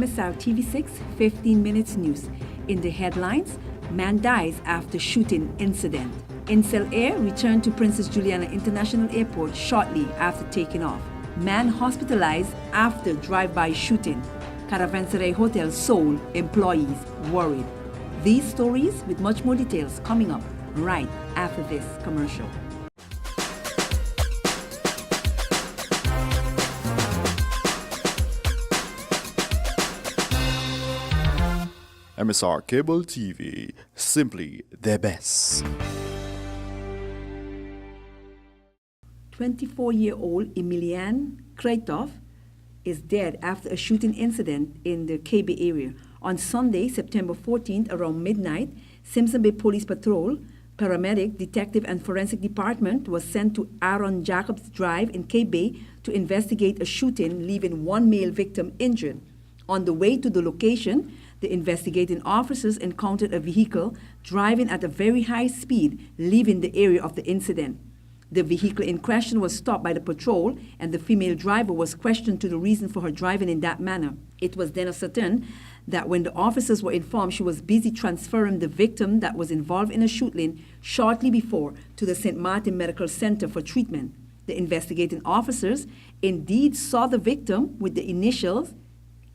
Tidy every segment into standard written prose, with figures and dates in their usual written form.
MSR TV6 15 Minutes News. In the headlines, man dies after shooting incident. Incel Air returned to Princess Juliana International Airport shortly after taking off. Man hospitalized after drive-by shooting. Caravanserai Hotel sold, employees worried. These stories with much more details coming up right after this commercial. MSR Cable TV, simply the best. 24-year-old Emilian Kreitov is dead after a shooting incident in the KB area. On Sunday, September 14th, around midnight, Simpson Bay Police Patrol, paramedic, detective, and forensic department was sent to Aaron Jacobs Drive in KB to investigate a shooting, leaving one male victim injured. On the way to the location, the investigating officers encountered a vehicle driving at a very high speed, leaving the area of the incident. The vehicle in question was stopped by the patrol, and the female driver was questioned to the reason for her driving in that manner. It was then ascertained that when the officers were informed she was busy transferring the victim that was involved in a shooting shortly before to the St. Martin Medical Center for treatment. The investigating officers indeed saw the victim with the initials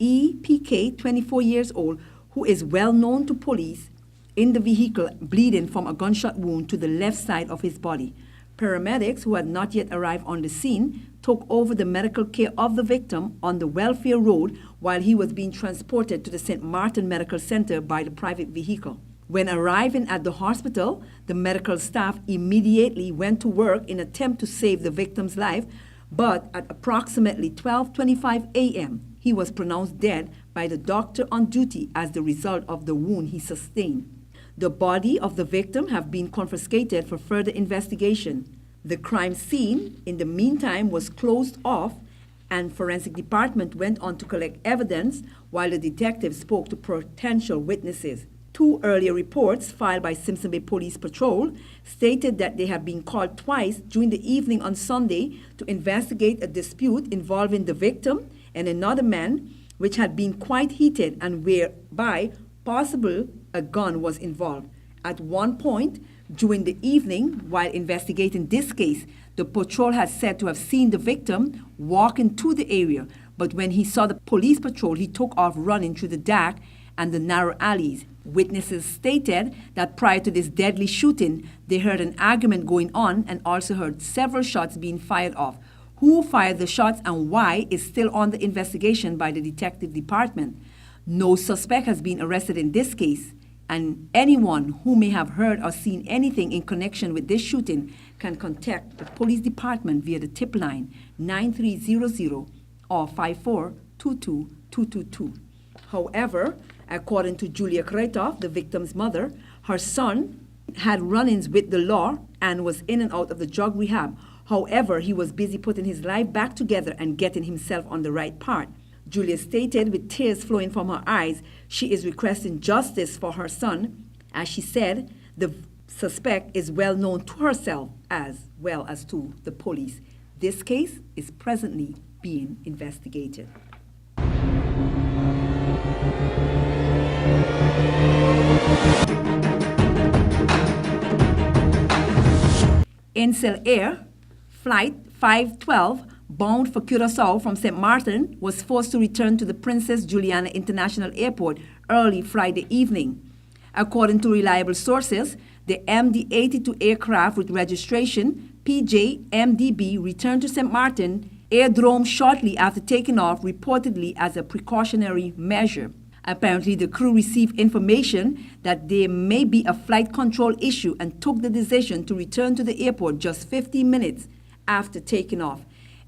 EPK, 24 years old, who is well known to police, in the vehicle bleeding from a gunshot wound to the left side of his body. Paramedics who had not yet arrived on the scene took over the medical care of the victim on the Welfare Road while he was being transported to the St. Martin Medical Center by the private vehicle. When arriving at the hospital, the medical staff immediately went to work in an attempt to save the victim's life, but at approximately 12:25 a.m., he was pronounced dead by the doctor on duty as the result of the wound he sustained. The body of the victim have been confiscated for further investigation. The crime scene, in the meantime, was closed off, and forensic department went on to collect evidence while the detectives spoke to potential witnesses. Two earlier reports filed by Simpson Bay Police Patrol stated that they had been called twice during the evening on Sunday to investigate a dispute involving the victim and another man, which had been quite heated and whereby possible a gun was involved. At one point during the evening, while investigating this case, the patrol had said to have seen the victim walking to the area, but when he saw the police patrol, he took off running through the dark and the narrow alleys. Witnesses stated that prior to this deadly shooting, they heard an argument going on and also heard several shots being fired off. Who fired the shots and why is still under investigation by the detective department. No suspect has been arrested in this case, and anyone who may have heard or seen anything in connection with this shooting can contact the police department via the tip line 9300 or 5422222. However, according to Julia Kreitov, the victim's mother, her son had run-ins with the law and was in and out of the drug rehab. However, he was busy putting his life back together and getting himself on the right path. Julia stated with tears flowing from her eyes, she is requesting justice for her son. As she said, the suspect is well known to herself as well as to the police. This case is presently being investigated. Incel Air Flight 512, bound for Curacao from St. Martin, was forced to return to the Princess Juliana International Airport early Friday evening. According to reliable sources, the MD-82 aircraft with registration PJ-MDB returned to St. Martin Airdrome shortly after taking off, reportedly as a precautionary measure. Apparently, the crew received information that there may be a flight control issue and took the decision to return to the airport just 15 minutes after taking off.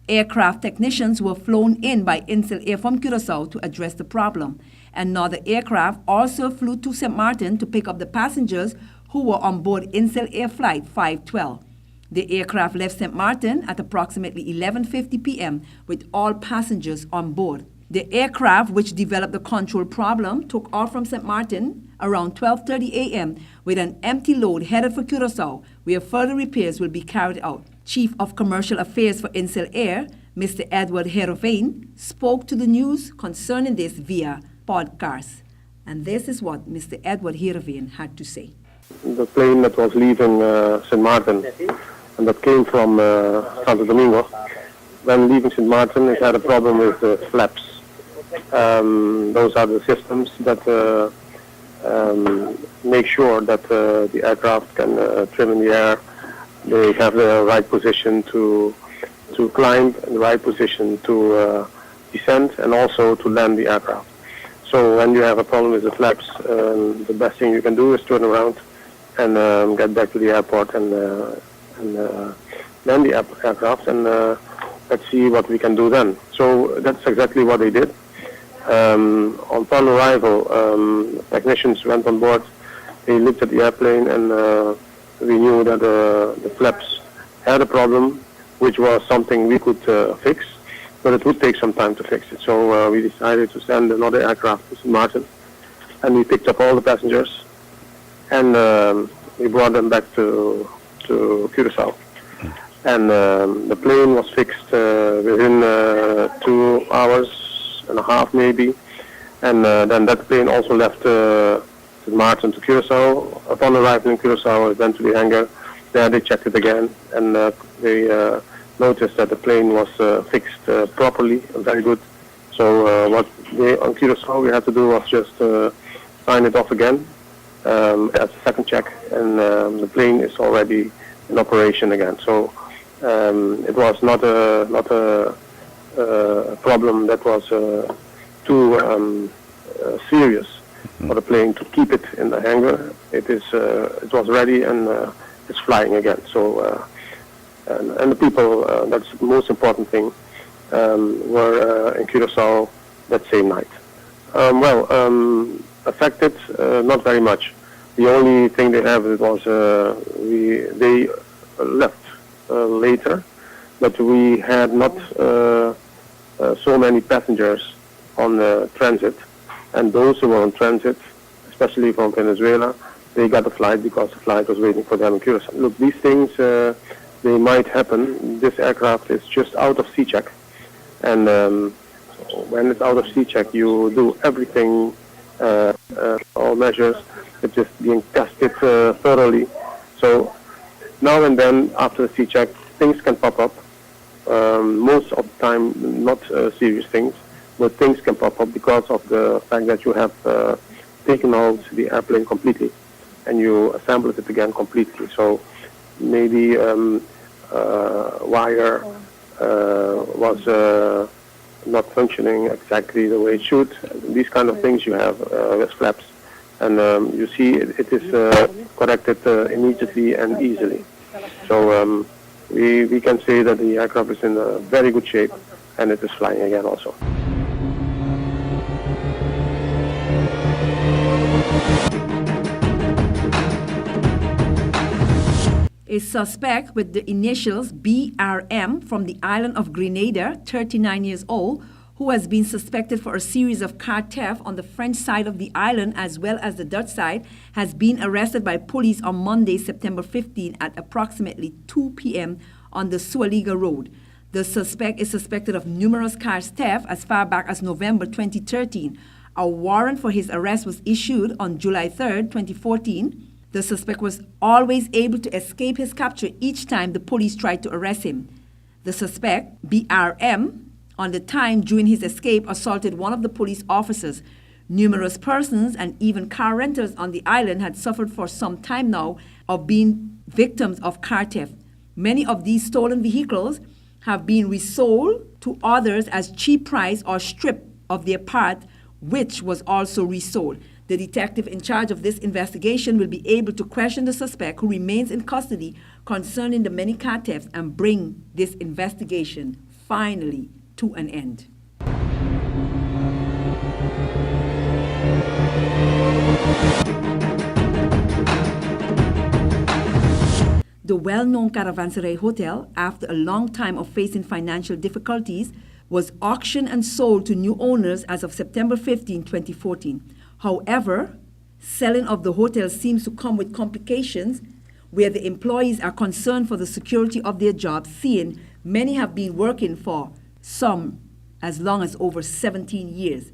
Aircraft technicians were flown in by Incel Air from Curacao to address the problem. Another aircraft also flew to St. Martin to pick up the passengers who were on board Incel Air Flight 512. The aircraft left St. Martin at approximately 11:50 p.m. with all passengers on board. The aircraft, which developed the control problem, took off from St. Martin around 12:30 a.m. with an empty load headed for Curacao, where further repairs will be carried out. Chief of Commercial Affairs for Incel Air, Mr. Edward Herovain, spoke to the news concerning this via podcast. And this is what Mr. Edward Heerenveen had to say. The plane that was leaving St. Martin and that came from Santo Domingo, when leaving St. Martin, it had a problem with the flaps. Those are the systems that make sure that the aircraft can trim in the air. They have the right position to climb and the right position to descend and also to land the aircraft. So when you have a problem with the flaps, the best thing you can do is turn around and get back to the airport and land the aircraft and let's see what we can do then. So that's exactly what they did. Upon arrival, technicians went on board. They looked at the airplane and we knew that the flaps had a problem, which was something we could fix, but it would take some time to fix it. So we decided to send another aircraft to St. Martin, and we picked up all the passengers and we brought them back to Curacao. And the plane was fixed within 2 hours and a half maybe, and then that plane also left St. Martin to Curacao. Upon arriving in Curacao, it went to the hangar. There they checked it again, and they noticed that the plane was fixed properly, very good. So what they on Curacao we had to do was just sign it off again as a second check, and the plane is already in operation again. So it was not a problem that was too serious for the plane to keep it in the hangar. It was ready and it's flying again. So and the people, that's the most important thing, were in Curacao that same night. Affected, not very much. The only thing they have was they left later, but we had not so many passengers on transit, and those who were on transit, especially from Venezuela, they got a flight because the flight was waiting for them in Curacao. Look, these things, they might happen. This aircraft is just out of C-check, and when it's out of C-check, you do everything, all measures, it's just being tested thoroughly. So now and then, after the C-check, things can pop up. Most of the time, not serious things, but things can pop up because of the fact that you have taken out the airplane completely and you assembled it again completely. So maybe wire was not functioning exactly the way it should. These kind of things you have with flaps. And you see it is corrected immediately and easily. So we can say that the aircraft is in a very good shape and it is flying again also. A suspect with the initials BRM from the island of Grenada, 39 years old, who has been suspected for a series of car theft on the French side of the island as well as the Dutch side, has been arrested by police on Monday, September 15 at approximately 2 p.m. on the Sualiga Road. The suspect is suspected of numerous car theft as far back as November 2013. A warrant for his arrest was issued on July 3, 2014. The suspect was always able to escape his capture each time the police tried to arrest him. The suspect, BRM, on the time during his escape, assaulted one of the police officers. Numerous persons and even car renters on the island had suffered for some time now of being victims of car theft. Many of these stolen vehicles have been resold to others as cheap price or stripped of their part, which was also resold. The detective in charge of this investigation will be able to question the suspect who remains in custody concerning the many car thefts and bring this investigation finally to an end. The well-known Caravanserai Hotel, after a long time of facing financial difficulties, was auctioned and sold to new owners as of September 15, 2014. However, selling of the hotel seems to come with complications where the employees are concerned for the security of their jobs, seeing many have been working for some as long as over 17 years.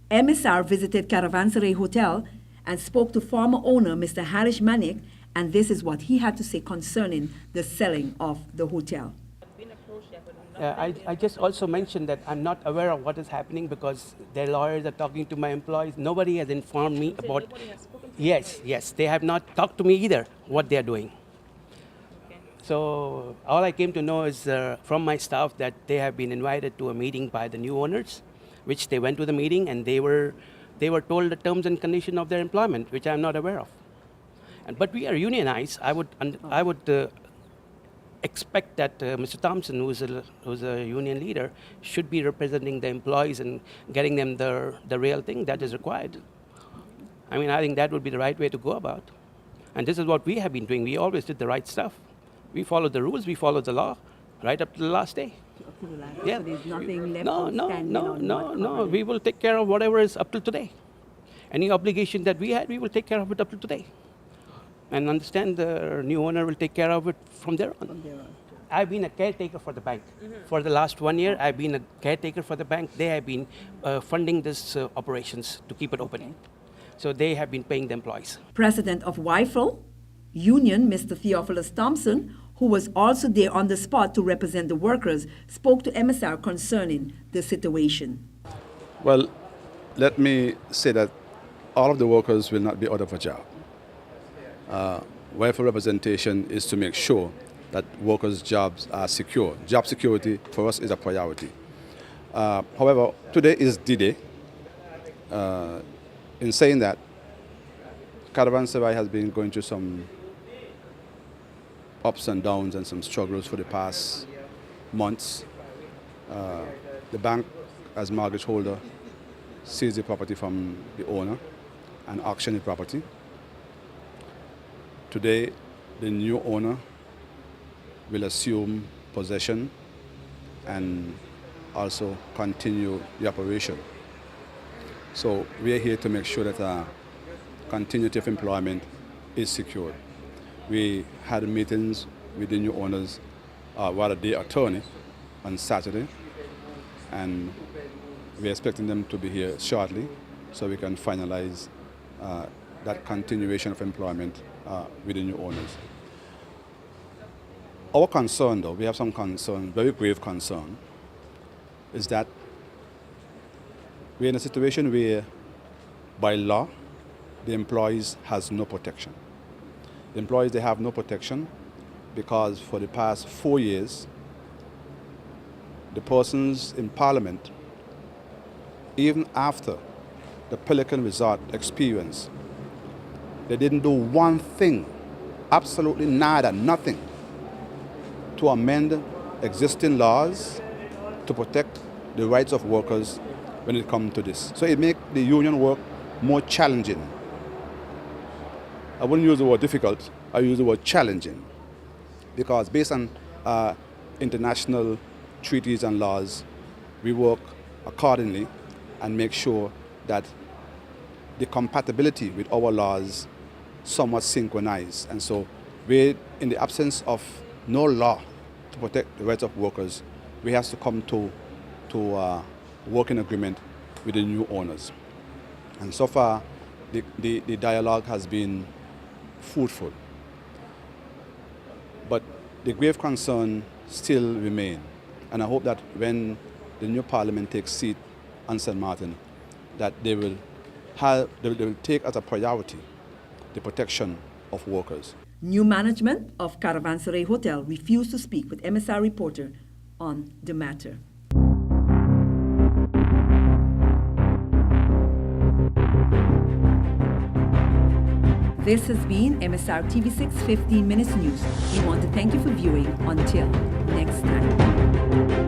MSR visited Caravanserai Hotel and spoke to former owner Mr. Harish Manik, and this is what he had to say concerning the selling of the hotel. I just also mentioned that I'm not aware of what is happening because their lawyers are talking to my employees. Nobody has informed me about. Yes, they have not talked to me either what they are doing. So all I came to know is from my staff that they have been invited to a meeting by the new owners, which they went to the meeting and they were told the terms and conditions of their employment, which I'm not aware of. But we are unionized. I would expect that Mr. Thompson, who's a union leader, should be representing the employees and getting them the real thing that is required. I mean, I think that would be the right way to go about. And this is what we have been doing. We always did the right stuff. We followed the rules, we followed the law, right up to the last day. Up to the last Yeah. So there's nothing left No. outstanding. We will take care of whatever is up till today. Any obligation that we had, we will take care of it up till today. And understand the new owner will take care of it from there on. I've been a caretaker for the bank. For the last 1 year, I've been a caretaker for the bank. They have been funding this operations to keep it open. So they have been paying the employees. President of WIFL Union, Mr. Theophilus Thompson, who was also there on the spot to represent the workers, spoke to MSR concerning the situation. Well, let me say that all of the workers will not be out of a job. WIFL representation is to make sure that workers' jobs are secure. Job security for us is a priority. However, today is D-Day. In saying that, Caravanserai has been going through some ups and downs and some struggles for the past months. The bank, as mortgage holder, seized the property from the owner and auctioned the property. Today, the new owner will assume possession and also continue the operation. So we are here to make sure that continuity of employment is secured. We had meetings with the new owners, the attorney, on Saturday, and we're expecting them to be here shortly so we can finalize that continuation of employment with the new owners. Our concern, though, we have some concern, very grave concern, is that we're in a situation where, by law, the employees has no protection. The employees, they have no protection because for the past 4 years, the persons in Parliament, even after the Pelican Resort experience, they didn't do one thing, absolutely nada, nothing, to amend existing laws to protect the rights of workers when it comes to this. So it makes the union work more challenging. I wouldn't use the word difficult, I use the word challenging, because based on international treaties and laws, we work accordingly and make sure that the compatibility with our laws somewhat synchronized. And so we, in the absence of no law to protect the rights of workers, we have to come to a working agreement with the new owners. And so far, the dialogue has been fruitful. But the grave concern still remain. And I hope that when the new parliament takes seat on St. Martin, that they will take as a priority the protection of workers. New management of Caravanserai Hotel refused to speak with MSR reporter on the matter. This has been MSR TV6 15 Minutes News. We want to thank you for viewing. Until next time.